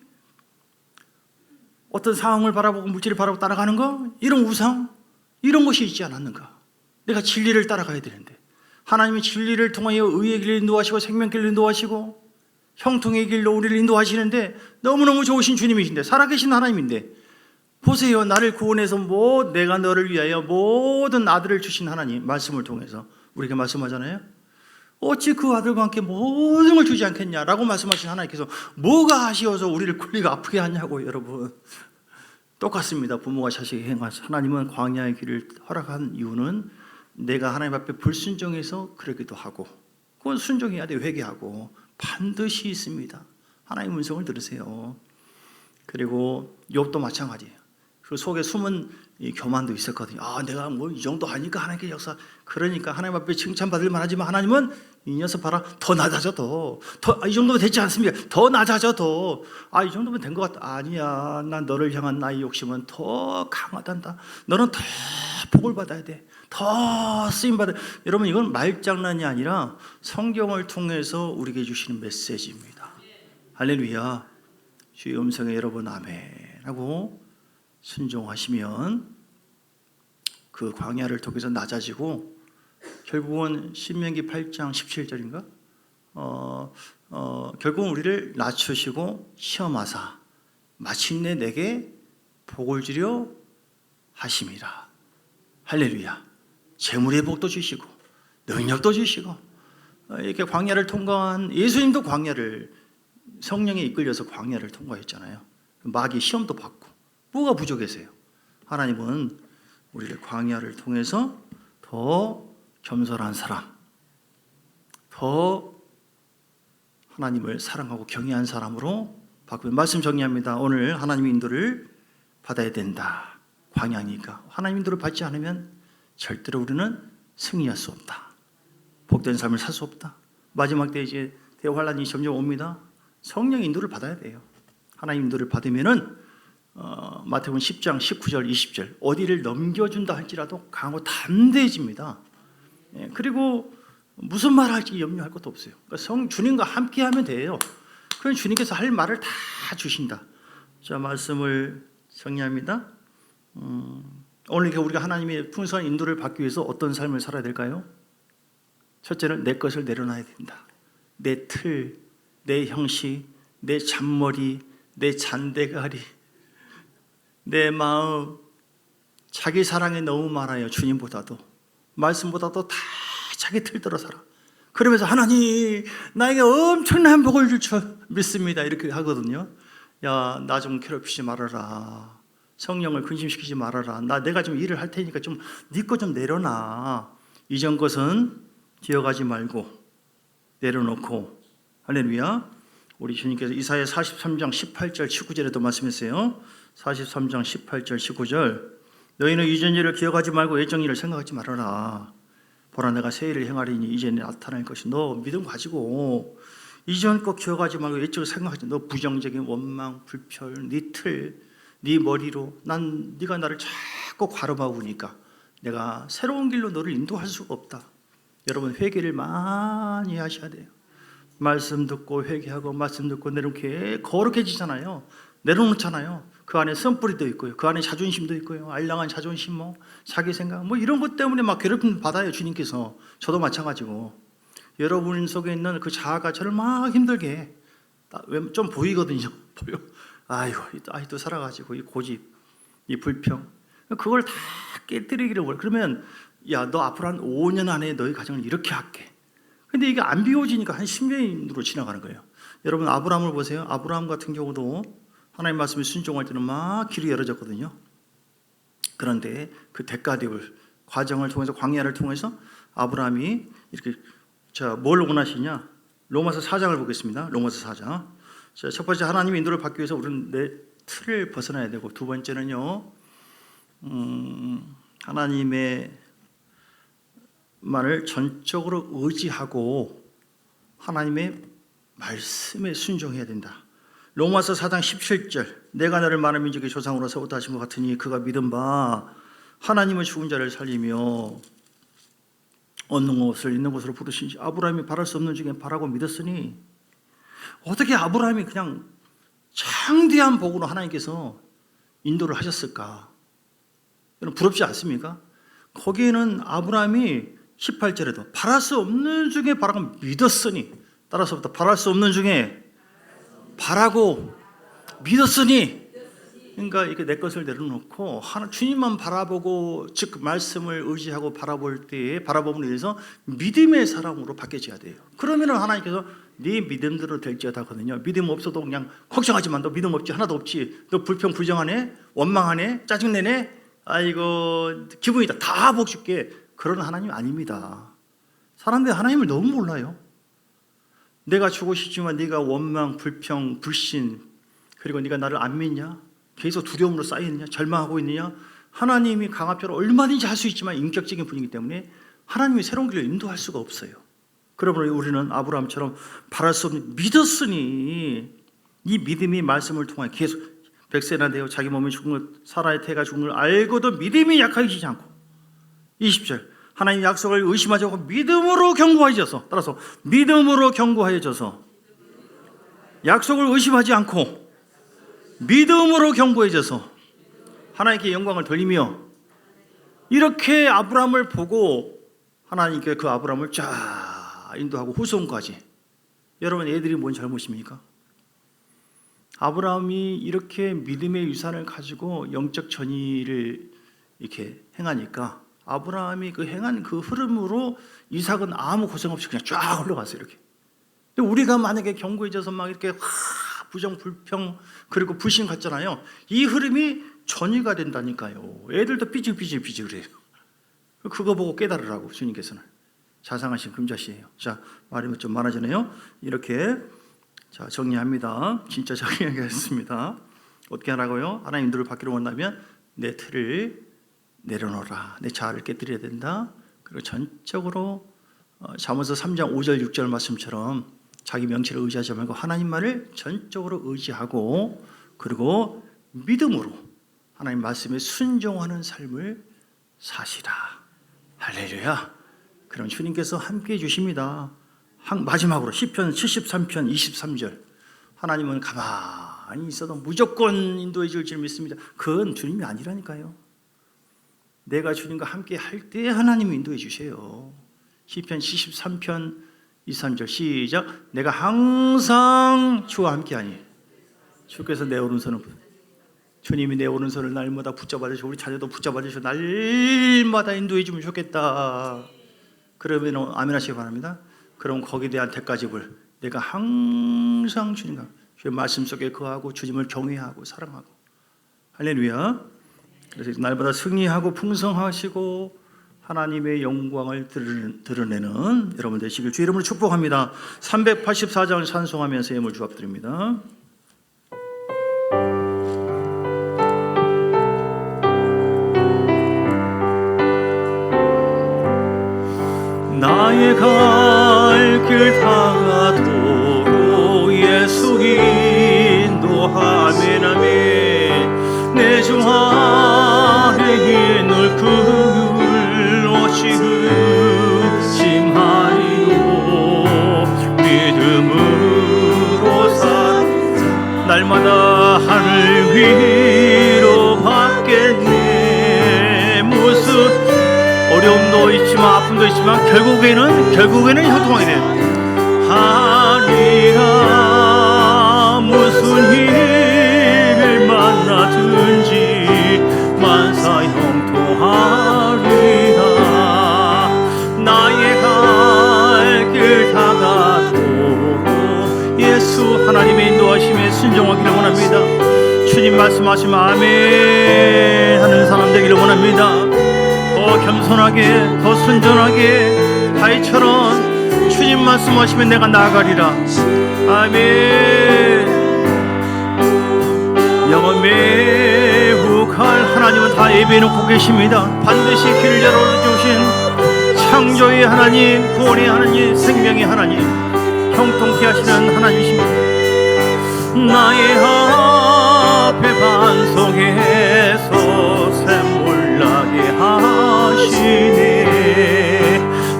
어떤 상황을 바라보고 물질을 바라보고 따라가는 거? 이런 우상? 이런 것이 있지 않았는가? 내가 진리를 따라가야 되는데 하나님이 진리를 통하여 의의 길을 인도하시고 생명길을 인도하시고 형통의 길로 우리를 인도하시는데 너무너무 좋으신 주님이신데 살아계신 하나님인데 보세요. 나를 구원해서 내가 너를 위하여 모든 아들을 주신 하나님 말씀을 통해서 우리에게 말씀하잖아요. 어찌 그 아들과 함께 모든 걸 주지 않겠냐라고 말씀하신 하나님께서 뭐가 아쉬워서 우리를 굴리가 아프게 하냐고. 여러분 똑같습니다. 부모가 자식에게 행하사 하나님은 광야의 길을 허락한 이유는 내가 하나님 앞에 불순종해서 그러기도 하고 그건 순종해야 돼. 회개하고 반드시 있습니다. 하나님 음성을 들으세요. 그리고 욥도 마찬가지예요. 그 속에 숨은 이 교만도 있었거든요. 내가 이 정도 하니까 하나님께 역사. 그러니까 하나님 앞에 칭찬받을 만하지만 하나님은 이 녀석 봐라. 더 낮아져 이 정도면 됐지 않습니까? 더 낮아져 이 정도면 된 것 같다. 아니야. 난 너를 향한 나의 욕심은 더 강하단다. 너는 더 복을 받아야 돼. 더 쓰임받아야 돼. 여러분 이건 말장난이 아니라 성경을 통해서 우리에게 주시는 메시지입니다. 할렐루야. 주의 음성에 여러분 아멘 하고 순종하시면 그 광야를 통해서 낮아지고 결국은 신명기 8장 17절인가? 결국은 우리를 낮추시고 시험하사 마침내 내게 복을 주려 하심이라. 할렐루야. 재물의 복도 주시고 능력도 주시고 이렇게 광야를 통과한 예수님도 광야를 성령에 이끌려서 광야를 통과했잖아요. 마귀 시험도 받고 뭐가 부족해서요? 하나님은 우리를 광야를 통해서 더 겸손한 사람, 더 하나님을 사랑하고 경외한 사람으로 바꾸는 말씀 정리합니다. 오늘 하나님의 인도를 받아야 된다. 광야니까 하나님 인도를 받지 않으면 절대로 우리는 승리할 수 없다. 복된 삶을 살 수 없다. 마지막 때 이제 대환란이 점점 옵니다. 성령 인도를 받아야 돼요. 하나님 인도를 받으면은 마태복음 10장 19절 20절 어디를 넘겨준다 할지라도 강하고 담대해집니다. 그리고 무슨 말 할지 염려할 것도 없어요. 그러니까 주님과 함께하면 돼요. 그럼 주님께서 할 말을 다 주신다. 자, 말씀을 정리합니다. 오늘 우리가 하나님의 풍성한 인도를 받기 위해서 어떤 삶을 살아야 될까요? 첫째는 내 것을 내려놔야 된다. 내 틀, 내 형식, 내 잔머리, 내 잔대가리, 내 마음, 자기 사랑이 너무 많아요. 주님보다도 말씀보다도 다 자기 틀대로 살아. 그러면서 하나님 나에게 엄청난 복을 줄 줄 믿습니다 이렇게 하거든요. 야, 나 좀 괴롭히지 말아라. 성령을 근심시키지 말아라. 내가 좀 일을 할 테니까 좀 네 거 좀 내려놔. 이전 것은 기억하지 말고 내려놓고. 할렐루야. 우리 주님께서 이사야 43장 18절 19절에도 말씀했어요. 43장 18절 19절 너희는 이전 일을 기억하지 말고 예정 일을 생각하지 말아라. 보라 내가 새 일을 행하리니 이제 나타날 것이. 너 믿음 가지고 이전 거 기억하지 말고 예정을 생각하지. 너 부정적인 원망, 불평, 네 틀, 네 머리로 네가 나를 자꾸 가로막으니까 내가 새로운 길로 너를 인도할 수가 없다. 여러분 회개를 많이 하셔야 돼요. 말씀 듣고 회개하고 말씀 듣고 내려놓게 거룩해지잖아요. 내려놓잖아요. 그 안에 쓴뿌리도 있고요. 그 안에 자존심도 있고요. 알량한 자존심, 자기 생각, 이런 것 때문에 막 괴롭힘 받아요. 주님께서. 저도 마찬가지고. 여러분 속에 있는 그 자아가 저를 막 힘들게 좀 보이거든요. 보여. 아이도 살아가지고 이 고집, 이 불평, 그걸 다 깨뜨리기를 원해. 그러면 야, 너 앞으로 한 5년 안에 너희 가정을 이렇게 할게. 근데 이게 안 비워지니까 한 10년으로 지나가는 거예요. 여러분 아브라함을 보세요. 아브라함 같은 경우도 하나님 말씀에 순종할 때는 막 길이 열어졌거든요. 그런데 그 대가되울 과정을 통해서 광야를 통해서 아브라함이 이렇게 뭘 원하시냐? 로마서 4장을 보겠습니다. 로마서 4장 자, 첫 번째 하나님의 인도를 받기 위해서 우리는 내 틀을 벗어나야 되고, 두 번째는요, 하나님의 말을 전적으로 의지하고 하나님의 말씀에 순종해야 된다. 로마서 4장 17절, 내가 너를 많은 민족의 조상으로 세웠다 하신 것 같으니 그가 믿은 바 하나님은 죽은 자를 살리며 없는 것을 있는 것으로 부르시니 아브라함이 바랄 수 없는 중에 바라고 믿었으니, 어떻게 아브라함이 그냥 창대한 복으로 하나님께서 인도를 하셨을까? 여러분 부럽지 않습니까? 거기에는 아브라함이 18절에도 바랄 수 없는 중에 바라고 믿었으니, 따라서부터 바랄 수 없는 중에 바라고 믿었으니, 그러니까 이렇게 내 것을 내려놓고 주님만 바라보고, 즉 말씀을 의지하고 바라볼 때에 바라봄으로 인해서 믿음의 사람으로 바뀌어져야 돼요. 그러면 하나님께서 네 믿음대로 될지어다 하거든요. 믿음 없어도 그냥 걱정하지 마, 너 믿음 없지, 하나도 없지, 너 불평 불정하네, 원망하네, 짜증내네, 아이고 기분이다, 다 복 줄게, 그런 하나님 아닙니다. 사람들이 하나님을 너무 몰라요. 내가 주고 싶지만 네가 원망, 불평, 불신, 그리고 네가 나를 안 믿냐, 계속 두려움으로 쌓이느냐, 절망하고 있느냐. 하나님이 강압적으로 얼마든지 할 수 있지만 인격적인 분이기 때문에 하나님이 새로운 길을 인도할 수가 없어요. 그러므로 우리는 아브라함처럼 바랄 수 없는 믿었으니, 이 믿음이 말씀을 통해 계속 백세나 되어 자기 몸이 죽은 것, 사라의 태가 죽은 걸 알고도 믿음이 약해지지 않고, 20절, 하나님 약속을 의심하지 않고 믿음으로 견고해져서, 따라서 믿음으로 견고해져서, 약속을 의심하지 않고 믿음으로 견고해져서 하나님께 영광을 돌리며, 이렇게 아브라함을 보고 하나님께 그 아브라함을 쫙 인도하고 후손까지. 여러분 애들이 뭔 잘못입니까? 아브라함이 이렇게 믿음의 유산을 가지고 영적 전의를 이렇게 행하니까, 아브라함이 그 행한 그 흐름으로 이삭은 아무 고생 없이 그냥 쫙 흘러갔어요. 이렇게. 근데 우리가 만약에 견고해져서 막 이렇게 부정, 불평, 그리고 불신 같잖아요. 이 흐름이 전이가 된다니까요. 애들도 삐질삐질 그래요. 그거 보고 깨달으라고 주님께서는. 자상하신 금자씨예요. 자, 말이 좀 많아지네요. 이렇게 자 정리합니다. 진짜 정리하겠습니다. 어떻게 하라고요? 하나님 인도를 받기로 원하면 내 틀을 내려놓으라. 내 자아를 깨뜨려야 된다. 그리고 전적으로 잠언서 3장 5절 6절 말씀처럼 자기 명치를 의지하지 말고 하나님 말을 전적으로 의지하고, 그리고 믿음으로 하나님 말씀에 순종하는 삶을 사시라. 할렐루야. 그럼 주님께서 함께해 주십니다. 마지막으로 시편 73편 23절, 하나님은 가만히 있어도 무조건 인도해 줄 줄 믿습니다. 그건 주님이 아니라니까요. 내가 주님과 함께 할 때 하나님이 인도해 주세요. 시편 73편 23절 시작. 내가 항상 주와 함께하니, 주께서 내 오른손을, 주님이 내 오른손을 날마다 붙잡아 주시고 우리 자녀도 붙잡아 주시고 날마다 인도해 주면 좋겠다. 그러면 아멘 하시기 바랍니다. 그럼 거기에 대한 대가집을 내가 항상 주님과 주의 말씀 속에 거하고 주님을 경외하고 사랑하고, 할렐루야. 그래서 날마다 승리하고 풍성하시고 하나님의 영광을 드러내는 여러분 되시길 주 이름으로 축복합니다. 384장을 찬송하면서 예물 주합드립니다. 나의 갈 길 다가도록 예수 인도하면 아멘. 내 주 아래에 늘 믿음으로 살아 날마다 하늘 위로 받겠네. 무슨 어려움도 있지만 아픔도 있지만 결국에는 형통하게 돼. 하리라. 무슨 일을 만나든지 만사 형통하리라. 나의 갈 길 다가도록 예수 하나님의 인도하심에 순종하기를 원합니다. 주님 말씀하시면 아멘 하는 사람 되기를 원합니다. 더 겸손하게, 더 순전하게 다윗처럼 주님 말씀하시면 내가 나아가리라. 아멘. 영원 매혹할 하나님은 다 예배해놓고 계십니다. 반드시 길을 열어주신 창조의 하나님, 구원의 하나님, 생명의 하나님, 형통케 하시는 하나님이십니다. 나의 앞에 반석에서 샘물나게 하시네.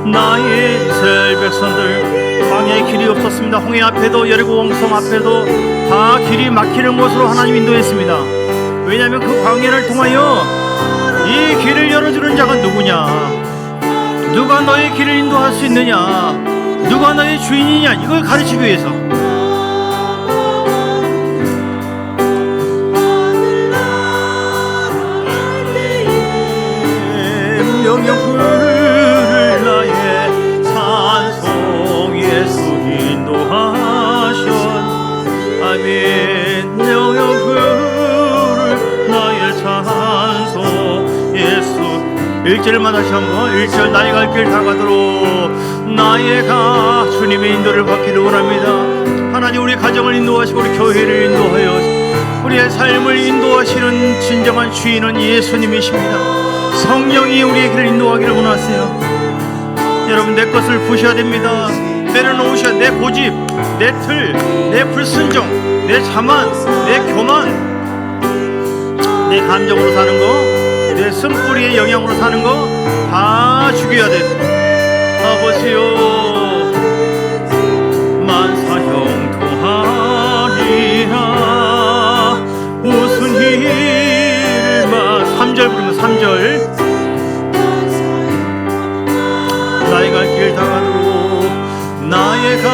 나의 이스라엘 백성들, 광야에 길이 없었습니다. 홍해 앞에도 여리고 원성 앞에도 다 길이 막히는 곳으로 하나님 인도했습니다. 왜냐하면 그 광야를 통하여 이 길을 열어주는 자가 누구냐, 누가 너의 길을 인도할 수 있느냐, 누가 너의 주인이냐, 이걸 가르치기 위해서. 영영 부를 나의 찬송 예수 인도하셨. 아멘. 영영 부를 나의 찬송 예수. 1절만 다시 한번, 1절 나의 갈 길 다 가도록 나의 가 주님의 인도를 받기를 원합니다. 하나님, 우리 가정을 인도하시고 우리 교회를 인도하여 우리의 삶을 인도하시는 진정한 주인은 예수님이십니다. 성령이 우리의 길을 인도하기를 원하세요. 여러분, 내 것을 부셔야 됩니다. 내려놓으셔야, 내 고집, 내 틀, 내 불순종, 내 자만, 내 교만, 내 감정으로 사는 거, 내 쓴뿌리의 영향으로 사는 거 다 죽여야 돼. 아버지요, 만사형통하리라. 무슨 일만. 3절 부르면 3절. 나의 갈 길 다 가도록, 나의 갈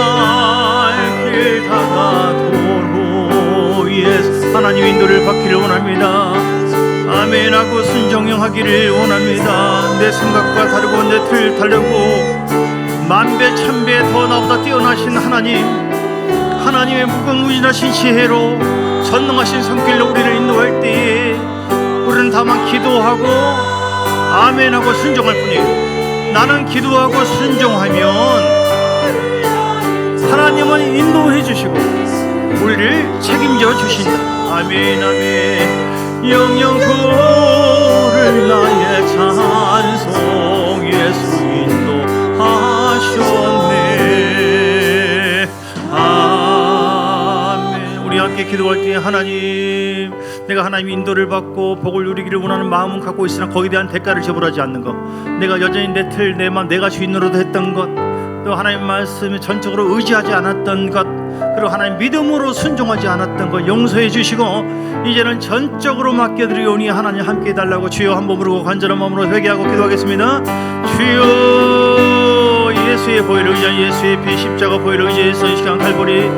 길 다 가도록 예수. 하나님 인도를 받기를 원합니다. 아멘하고 순종하기를 원합니다. 내 생각과 다르고 내 틀 다르고 만배 천배 더 나보다 뛰어나신 하나님, 하나님의 무궁무진하신 지혜로 전능하신 손길로 우리를 인도할 때에 우리는 다만 기도하고 아멘하고 순종할 뿐이에요. 나는 기도하고 순종하면 하나님은 인도해 주시고 우리를 책임져 주신다. 아멘 아멘. 영영 부를 나의 찬송 예수 인도하셨네. 아멘. 우리 함께 기도할 때, 하나님, 내가 하나님 인도를 받고 복을 누리기를 원하는 마음은 갖고 있으나 거기에 대한 대가를 지불하지 않는 것, 내가 여전히 내 틀, 내 맘, 내가 주인으로도 했던 것, 또 하나님 말씀에 전적으로 의지하지 않았던 것, 그리고 하나님 믿음으로 순종하지 않았던 것 용서해 주시고 이제는 전적으로 맡겨드리오니 하나님 함께 해달라고 주여 한번 부르고 간절한 마음으로 회개하고 기도하겠습니다. 주여, 예수의 보혈을 의지한 예수의 피 십자가 보혈을 의지해서 이 시간 갈보리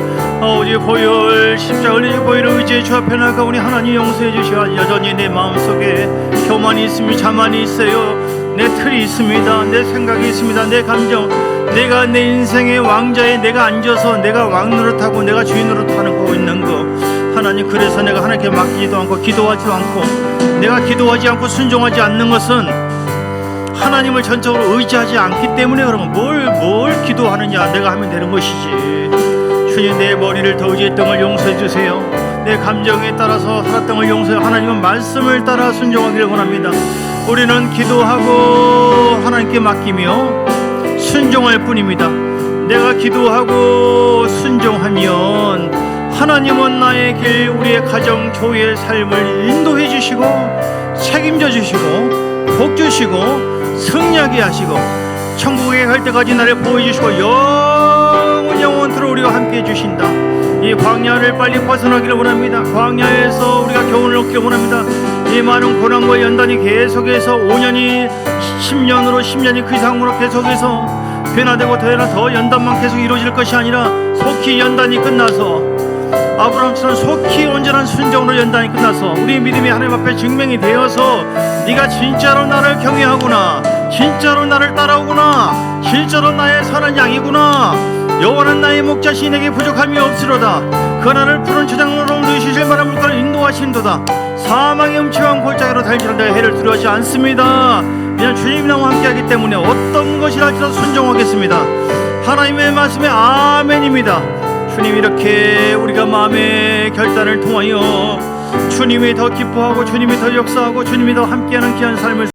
아버지 보혈 십자가 보혈을 의지해 주 앞에 나가오니 하나님 용서해 주시오. 여전히 내 마음속에 교만이 있으며 자만이 있어요. 내 틀이 있습니다. 내 생각이 있습니다. 내 감정, 내가 내 인생의 왕자에 내가 앉아서 내가 왕 노릇하고 내가 주인 노릇하고 있는 거, 하나님, 그래서 내가 하나님께 맡기지도 않고 기도하지도 않고 내가 기도하지 않고 순종하지 않는 것은 하나님을 전적으로 의지하지 않기 때문에 그런 거. 뭘 기도하느냐, 내가 하면 되는 것이지. 주님, 내 머리를 더 의지했던 걸 용서해 주세요. 내 감정에 따라서 살았던 걸 용서해. 하나님은 말씀을 따라 순종하기를 원합니다. 우리는 기도하고 하나님께 맡기며 순종할 뿐입니다. 내가 기도하고 순종하면 하나님은 나의 길, 우리의 가정, 교회의 삶을 인도해 주시고 책임져 주시고 복 주시고 승리하게 하시고 천국에 갈 때까지 나를 보호해 주시고 영원토록 우리와 함께 해 주신다. 이 광야를 빨리 벗어나기를 원합니다. 광야에서 우리가 교훈을 얻기를 원합니다. 이 많은 고난과 연단이 계속해서 5년이 10년으로 10년이 그 이상으로 계속해서 변화되고 더 연단만 계속 이루어질 것이 아니라 속히 연단이 끝나서 아브라함처럼 속히 온전한 순종으로 연단이 끝나서 우리 믿음이 하나님 앞에 증명이 되어서 네가 진짜로 나를 경외하구나, 진짜로 나를 따라오구나, 진짜로 나의 선한 양이구나, 여호와는 나의 목자시 내게 부족함이 없으로다, 그 나를 푸른 초장로로 누이실 만한 물가를 인도하신도다. 사망의 음침한 골짜기로 달리지라 내가 해를 두려워하지 않습니다. 그냥 주님 나와 함께하기 때문에 어떤 것이라 할지라도 순종하겠습니다. 하나님의 말씀에 아멘입니다. 주님, 이렇게 우리가 마음의 결단을 통하여 주님이 더 기뻐하고 주님이 더 역사하고 주님이 더 함께하는 귀한 삶을